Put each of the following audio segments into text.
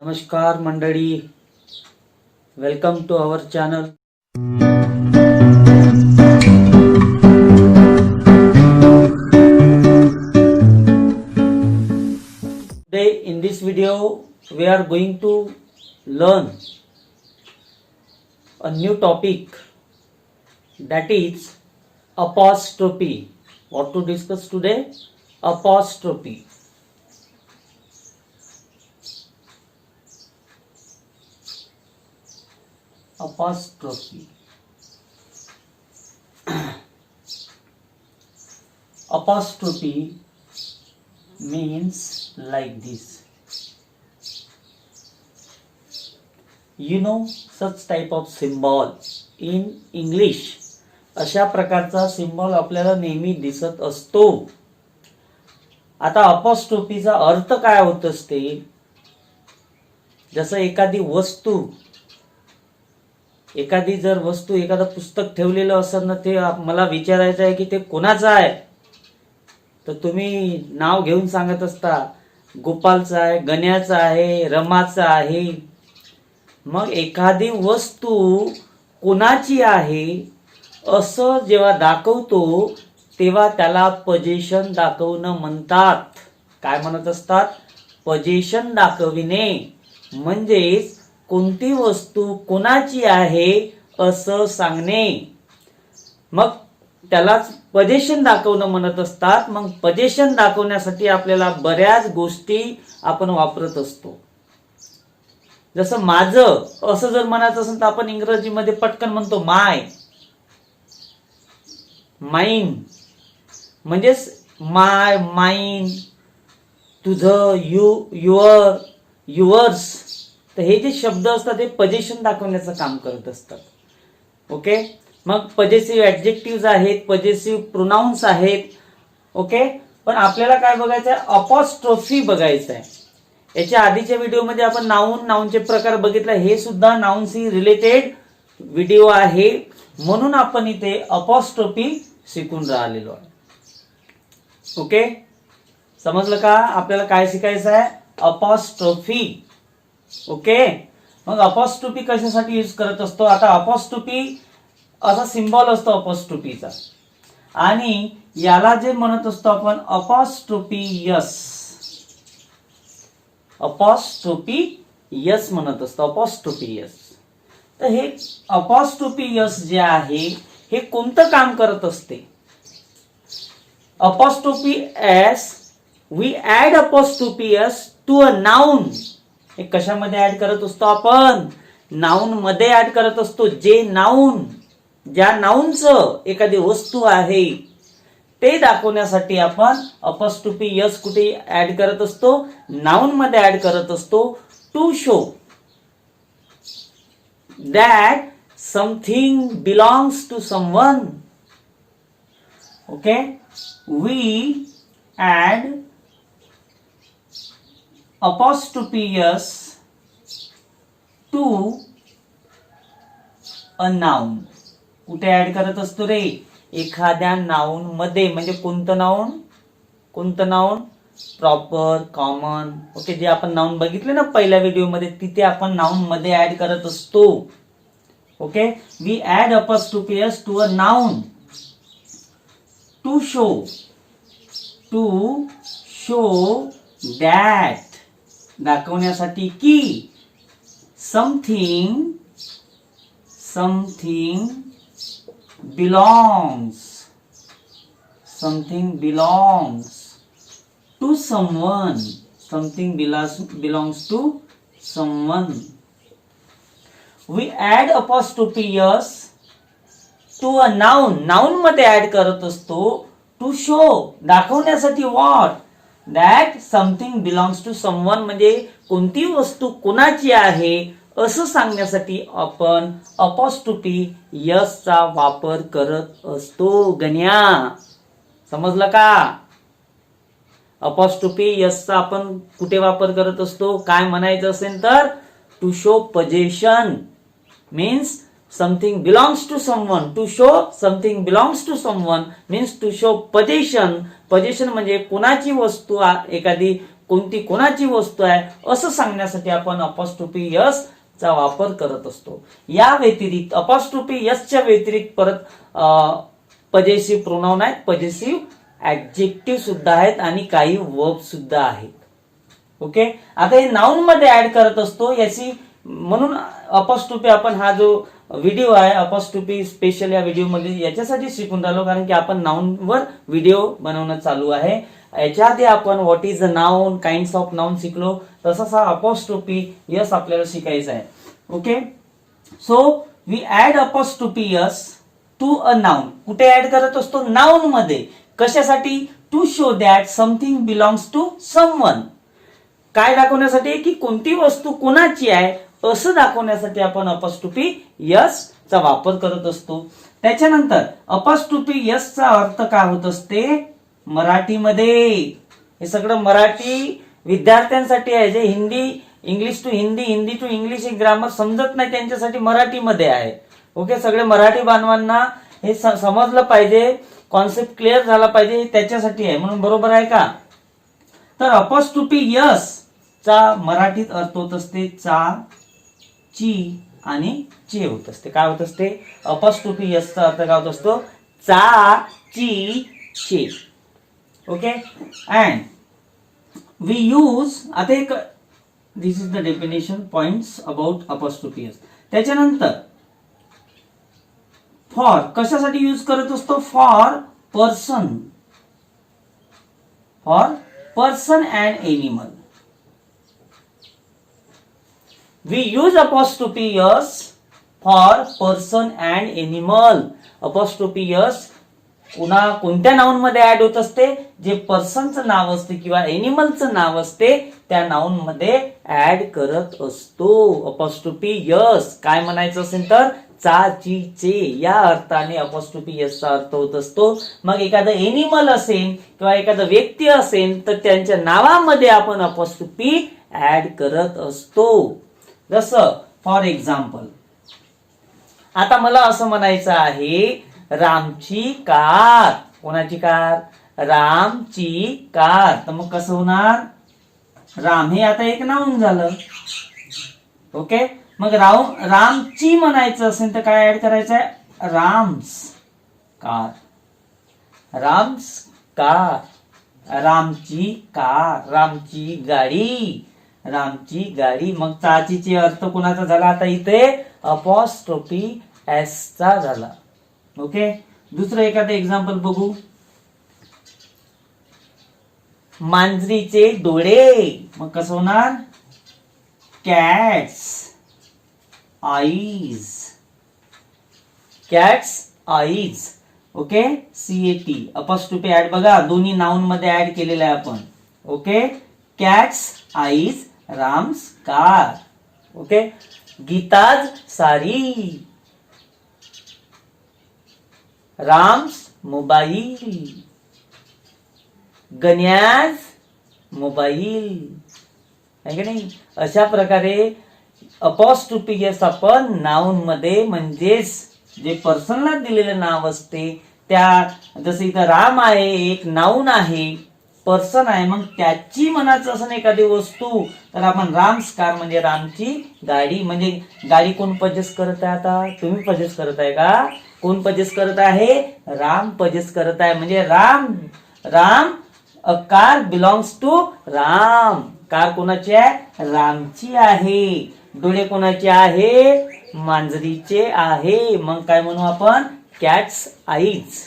नमस्कार मंडळी, welcome to our channel. Today in this video we are going to learn a new topic, that is apostrophe. What to discuss today? Apostrophe. Apostrophe. Apostrophe means like this. You know such type of symbol in English. अशा प्रकारचा symbol आपल्याला नेहमी दिसत असतो. आता अपॉस्ट्रोफीचा अर्थ काय होत असते? जसं एखादी वस्तू एखादं पुस्तक ठेवलेलं असेल ना, ते मला विचारायचं आहे की ते कोणाचं आहे, तर तुम्ही नाव घेऊन सांगत असता गोपालचं आहे, गण्याचं आहे, रमाचं आहे. मग एखादी वस्तू कोणाची आहे असं जेव्हा दाखवतो तेव्हा त्याला पोझिशन दाखवणं म्हणतात. काय म्हणत असतात? पोझिशन दाखविणे. म्हणजेच कोणती वस्तू कोणाची आहे असं सांगणे. मग त्यालाच पोझिशन दाखवणं म्हणत असतात. मग पोझिशन दाखवण्यासाठी आपल्याला बऱ्याच गोष्टी आपण वापरत असतो. जसं माझं असं जर म्हणायचं असेल तर आपण इंग्रजीमध्ये पटकन म्हणतो माय, माइन. म्हणजेच माय, माइन, तुझं, युअर, युअर्स. तर हे जे शब्द असतात ते पोझिशन दाखवण्याचं काम करत असतात. ओके. मग पॉझेसिव्ह ऍडजेक्टिव्ह आहेत, पॉझेसिव्ह प्रोनाउन्स आहेत. ओके. पण आपल्याला काय बघायचं आहे? अपॉस्ट्रोफी बघायचं आहे. याच्या आधीच्या व्हिडिओमध्ये आपण नाऊनचे प्रकार बघितले. हे सुद्धा नाऊनशी रिलेटेड व्हिडिओ आहे, म्हणून आपण इथे अपॉस्ट्रोफी शिकून राहिलेलो आहे. ओके. समजलं का? आपल्याला काय शिकायचं आहे? अपॉस्ट्रोफी. ओके. मग अपॉस्ट्रोफी कशासाठी यूज करत असतो? आता अपॉस्ट्रोफी असा सिंबल असतो अपॉस्ट्रोफीचा, आणि याला जे म्हणत असतो आपण अपॉस्ट्रोफियस. अपॉस्ट्रोफियस म्हणत असतो. अपॉस्ट्रोफियस. तर हे अपॉस्ट्रोफियस जे आहे हे कोणतं काम करत असते? Apostrophe S, we add apostrophe S to a noun. हे कशामध्ये ऍड करत असतो? आपण नाउन मध्ये ऍड करत असतो. जे नाउन, ज्या नाउनचं एखादी वस्तू आहे ते दाखवण्यासाठी आपण अपॉस्ट्रोफी एस कुठे ऍड करत असतो? नाउन मध्ये ऍड करत असतो. To show that something belongs to someone. Okay, we add apostrophe s to a noun. कुठे ऍड करत असतो रे? एखाद्या नाउन मध्ये. म्हणजे कोणतं नाउन? Proper, common. ओके. जे आपण नाउन बघितले ना पहिल्या व्हिडिओमध्ये, तिथे आपण नाउन मध्ये ऍड करत असतो. Okay. We add apostrophe S to a noun to show that, दाखवण्यासाठी की something belongs to someone. Something belongs to someone. We add apostrophe s to a noun. Noun मध्ये ऍड करत असतो. To show, दाखवण्यासाठी. what? That something belongs to someone. म्हणजे कोणती वस्तू कोणाची आहे असं सांगण्यासाठी आपण अपॉस्ट्रोफी एस चा वापर करत असतो. गण्या, समजलं का? अपॉस्ट्रोफी एस चा आपण कुठे वापर करत असतो? काय म्हणायचं असेल तर to show possession means something belongs to someone. To show something belongs to someone means to show possession. Possession म्हणजे कोणाची वस्तू, एखादी कोणती कोणाची वस्तू आहे असं सांगण्यासाठी आपण अपॉस्ट्रोफी यस चा वापर करत असतो. या व्यतिरिक्त अपॉस्ट्रोफी यसच्या व्यतिरिक्त परत पजेसिव्ह प्रोनाउन आहेत, पजेसिव्ह ऍडजेक्टिव्ह सुद्धा आहेत आणि काही वर्ब सुद्धा आहेत. ओके, आता हे नाउन मध्ये ऍड करत असतो याची, म्हणून अपॉस्ट्रोफी आपण हा जो व्हिडिओ आहे अपॉस्ट्रोफी स्पेशल या व्हिडिओ मध्ये याच्यासाठी शिकून राहिलो कारण की आपण नाउन वर व्हिडिओ बनवणं चालू आहे. याच्या आधी आपण what is a noun, kinds of noun शिकलो, तसाच हा अपॉस्ट्रोफी यस आपल्याला शिकायचा आहे. Okay, so we add apostrophe s to a noun. कुठे ऍड करत असतो? नाउन मध्ये. कशासाठी? To show that something belongs to someone. काय दाखवण्यासाठी? की कोणती वस्तू कोणाची आहे असं दाखवण्यासाठी आपण अपॉस्ट्रोफी यस चा वापर करत असतो. त्याच्यानंतर अपॉस्ट्रोफी यस चा अर्थ काय होत असते मराठीमध्ये? हे सगळं मराठी विद्यार्थ्यांसाठी आहे, जे Hindi, English to Hindi, Hindi to English हे ग्रामर समजत नाही त्यांच्यासाठी मराठीमध्ये आहे. ओके, सगळे मराठी बांधवांना हे समजलं पाहिजे, कॉन्सेप्ट क्लिअर झाला पाहिजे, त्याच्यासाठी आहे. म्हणून बरोबर आहे का? तर अपॉस्ट्रोफी यस चा मराठीत अर्थ होत असते चा, ची आणि चे होत असते. काय होत असते? अपॉस्ट्रोफी यस चा अर्थ काय होत असतो? चा, ची, चे. ओके, अँड वी यूज, आता एक this is the definition points about apostrophe S. त्याच्यानंतर फॉर कशासाठी यूज करत असतो? For person, for person and animal. We use apostrophe S for person and animal. Apostrophe S पुन्हा कोणत्या नाउन मध्ये add होत असते? जे पर्सनचं नाव असते किंवा एनिमलचं नाव असते त्या नाउन मध्ये ऍड करत असतो. अपॉस्ट्रोफी यस काय म्हणायचं असेल तर चा, ची, चे या अर्थाने अपॉस्ट्रोफी यस चा अर्थ होत असतो. मग एखादं एनिमल असेल किंवा एखादं व्यक्ती असेल तर त्यांच्या नावामध्ये आपण अपॉस्ट्रोफी ऍड करत असतो. जसं फॉर एक्झाम्पल, आता मला असं म्हणायचं आहे रामची कार. कोणाची कार? रामची कार. तर मग कसं होणार? राम हे आता एक नाउन झालं. ओके, मग रामची म्हणायचं असेल तर काय ऍड करायचं आहे? राम्स कार, राम्स कार, रामची कार, रामची गाडी, रामची गाडी. मग चाचीचे अर्थ कोणाचा झाला आता इथे? अपॉस्ट्रोफी एस चा झाला. ओके, दुसरं एखादं एक्झाम्पल बघू. मांजरीचे डोळे. मग कसं होणार? Cat's eyes, cat's eyes. Okay, CAT apostrophe add बघा दोन्ही नाउन मध्ये ऍड केलेलं आहे आपण. Okay, cat's eyes, Ram's car. Okay, Gita's sari, Ram's mobile, गण्याज mobile. आहे की नाही? अशा प्रकारे अपॉस्ट्रोफी यस आपण नाउन मध्ये म्हणजेच जे पर्सनला दिलेलं नाव असते त्या, जसं इथं राम आहे एक नाउन आहे, पर्सन आहे, मग त्याची म्हणायचं असं एखादी वस्तू तर आपण राम्स कार म्हणजे रामची गाडी. म्हणजे गाडी कोण पजेस करत आहे? आता तुम्ही पजेस करत आहे का? कोण पजेस करत आहे? राम पजेस करत आहे. म्हणजे Ram a car belongs to Ram. Car कोणाची आहे? रामची आहे. डोळे कोणाचे आहे? मांजरीचे आहे. मग काय म्हणू आपण? Cats eyes.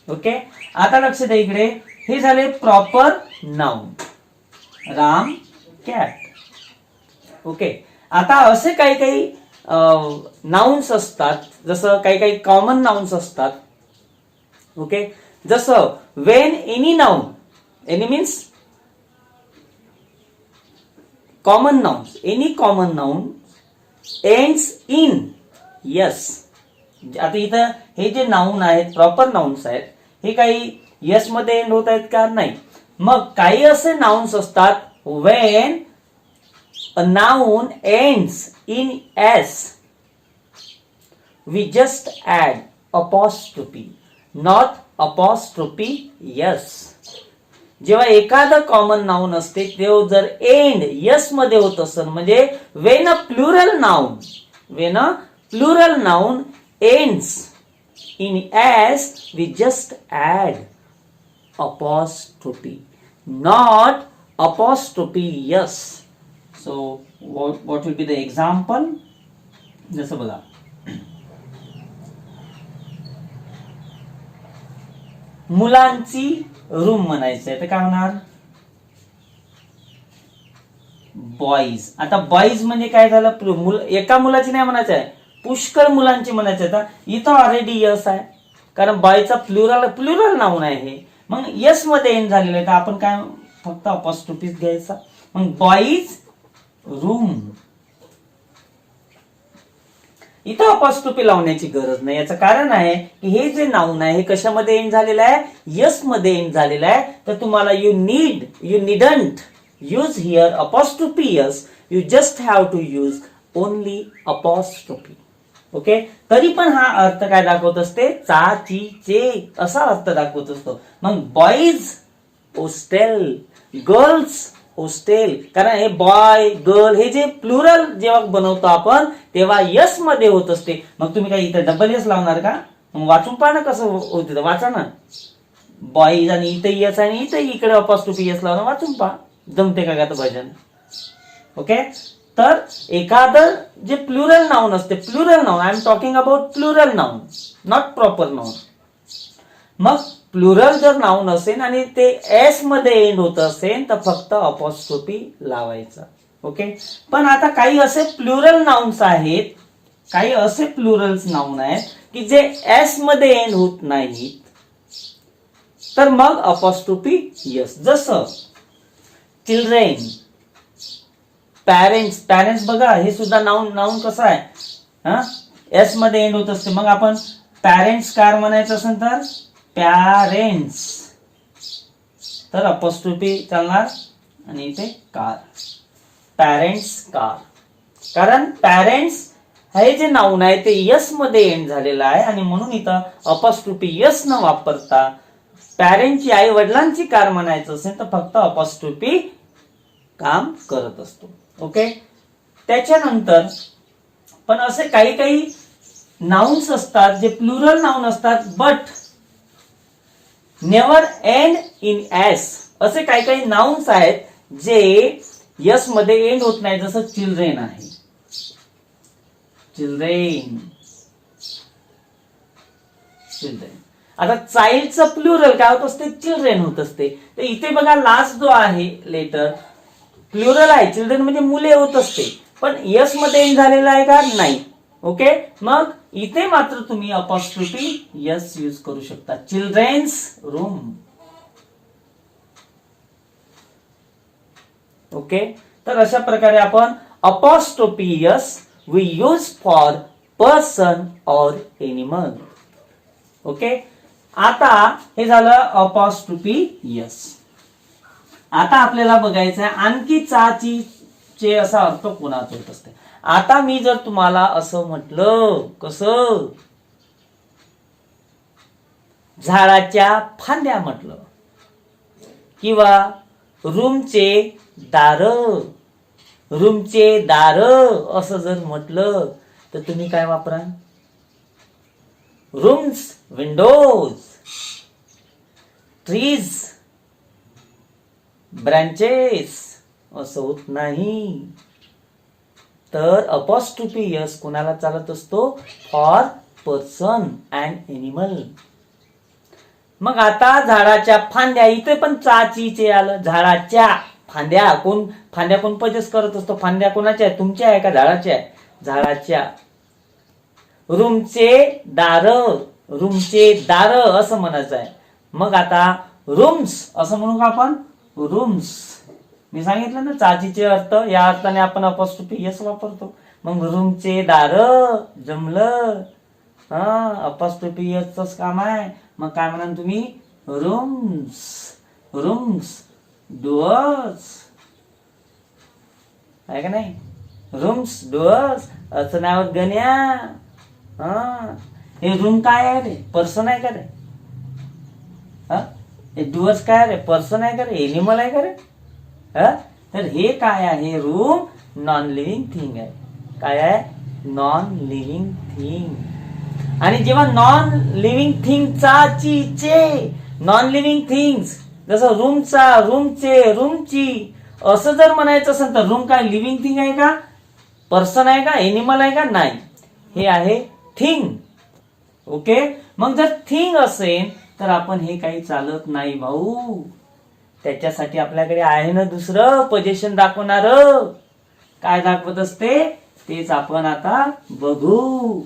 ओके, आता लक्ष द्या इकडे. हे झाले proper noun, Ram, cat. Okay, आता असे काही काही नाउन्स असतात, जसं काही काही कॉमन नाउन्स असतात. ओके, जसं Wien any noun, any means common nouns, any common noun ends in yes. आता इथं हे जे नाउन आहेत प्रॉपर नाउन्स आहेत हे काही यस मध्ये एंड होत आहेत का? नाही. मग काही असे नाउन्स असतात when a noun ends in s we just add apostrophe, not apostrophe s. जेव्हा एखादं कॉमन नाउन असते तेव्हा जर एंड यस मध्ये होत असेल, म्हणजे when a plural noun ends in s, we just add apostrophe, not apostrophe yes. So what will be the example? जसं बघा, मुलांची रूम म्हणायचंय तर काय होणार? बॉईज. आता बॉईज म्हणजे काय झालं? एका मुलाची नाही म्हणायचं आहे, पुष्कळ मुलांची म्हणायचं आहे. इथं ऑलरेडी यस आहे, कारण बॉयचा प्लुरल नाउन आहे हे. मग यस मध्ये एंड झालेलं आहे तर आपण काय फक्त अपॉस्ट्रोफीज घ्यायचा. मग बॉईज रूम, इथं अपॉस्ट्रोफी लावण्याची गरज नाही. याचं कारण आहे की हे जे नाउन आहे हे कशामध्ये एंड झालेलं आहे? यस मध्ये एंड झालेलं आहे. तर तुम्हाला you needn't use here apostrophe s, you just have to use only apostrophe. Okay. तरी पण हा अर्थ काय दाखवत असते? चा, ची, चे असा अर्थ दाखवत असतो. मग बॉईज हॉस्टेल, गर्ल्स हॉस्टेल, कारण हे बॉय गर्ल हे जे प्लुरल जेव्हा बनवतो आपण तेव्हा यस मध्ये होत असते. मग तुम्ही काय इथं डबल यस लावणार का? मग वाचून पहा ना कसं होते, वाचा ना. बॉईज आणि इथं यस आणि इथं इकडे अपॉस्ट्रोफी यस लावून वाचून पहा, जमते का गातं भजन. ओके. तर एखादं जे प्लुरल नाउन असते, plural noun, I am talking about plural noun, not proper noun. मग प्लुरल जर नाउन असेल आणि ते एस मध्ये एंड होत असेल तर फक्त अपॉस्ट्रोफी लावायचा. ओके. पण आता काही असे प्लुरल नाउन्स आहेत, काही असे प्लुरल्स नाउन आहेत की जे एस मध्ये एंड होत नाहीत, तर मग अपॉस्ट्रोफी यस. जसं चिल्ड्रेन, पॅरेंट्स बघा, हे सुद्धा नाउन कसं आहे? एस मध्ये एंड होत असते. मग आपण पॅरेंट्स कार म्हणायचं असेल तर पॅरेंट्स, तर अपॉस्ट्रोफी चालणार आणि इथे कार, पॅरेंट्स कार. कारण पॅरेंट्स हे जे नाउन आहे ते यस मध्ये एंड झालेलं आहे आणि म्हणून इथं अपॉस्ट्रोफी यस न वापरता पॅरेंटची, आई वडिलांची कार म्हणायचं असेल तर फक्त अपॉस्ट्रोफी काम करत असतो. ओके. त्याच्यानंतर पण असे काही नाउन्स असतात जे प्लुरल नाउन असतात but never and in S. असे काही नाउन्स आहेत जे यस मध्ये एंड होत नाही. जसं चिल्ड्रेन आहे, चिल्ड्रेन. आता चाइल्डचं प्लुरल काय होत असते? चिल्ड्रेन होत असते. तर इथे बघा लास्ट जो आहे लेटर प्लुरल आहे, चिल्ड्रेन म्हणजे मुले होत असते, पण यस मध्ये एंड झालेला आहे का? नाही. ओके. मग इथे मात्र तुम्ही अपॉस्ट्रोफी यस यूज करू शकता. Children's room. ओके. तर अशा प्रकारे आपण apostrophe s we use for person और एनिमल. ओके. आता हे झालं अपॉस्ट्रोफी यस. आता आपल्याला बघायचं आहे आणखी चाची चे असा अर्थ कोणाचा होत असते. आता मी जर तुम्हाला असं म्हटलं, कसं? झाडाच्या फांद्या म्हटलं किंवा रूमचे दार असं जर म्हटलं तर तुम्ही काय वापरा? रूम्स, विंडोज, ट्रीज, ब्रांचेस असं होत नाही. तर अपॉस्ट्रोफी यस कोणाला चालत असतो? For person and animal. मग आता झाडाच्या फांद्या, इथे पण चे आलं. झाडाच्या फांद्या, फांद्या कोण पजेस करत असतो? फांद्या कोणाच्या आहे? तुमच्या आहे का झाडाच्या आहे? झाडाच्या. रूमचे दार असं म्हणायचं आहे. मग आता रूम्स असं म्हणू का आपण? रूम्स. मी सांगितलं ना चाचीचे अर्थ, या अर्थाने आपण अपॉस्ट्रोफी यस वापरतो. मग रूमचे दार जमलं. अपॉस्ट्रोफी यसच काम आहे. मग काय म्हणाल तुम्ही? रूम्स, डोअर्स आहे का नाही? रूम्स, डोअर्स असं नाव गण्या. हे रूम काय आहे रे? पर्सन आहे का रे? डुअर्स काय रे, पर्सन आहे का रे, एनिमल आहे का रे? तर हे काय आहे, रूम नॉन लिव्हिंग थिंग आहे. काय आहे? Non living thing. आणि जेव्हा नॉन लिव्हिंग थिंगचा चे नॉन लिव्हिंग थिंग्स, जसं रूमचा, रूमचे, रूमची, असं जर म्हणायचं असेल तर रूम काय लिव्हिंग थिंग आहे का, पर्सन आहे का, एनिमल आहे का? नाही, हे आहे थिंग. ओके. मग जर थिंग असेल तर आपण हे काही चालत नाही भाऊ. त्याच्यासाठी आपल्याकडे आहे ना दुसरं पोझिशन दाखवणार. काय दाखवत असते तेच आपण आता बघू.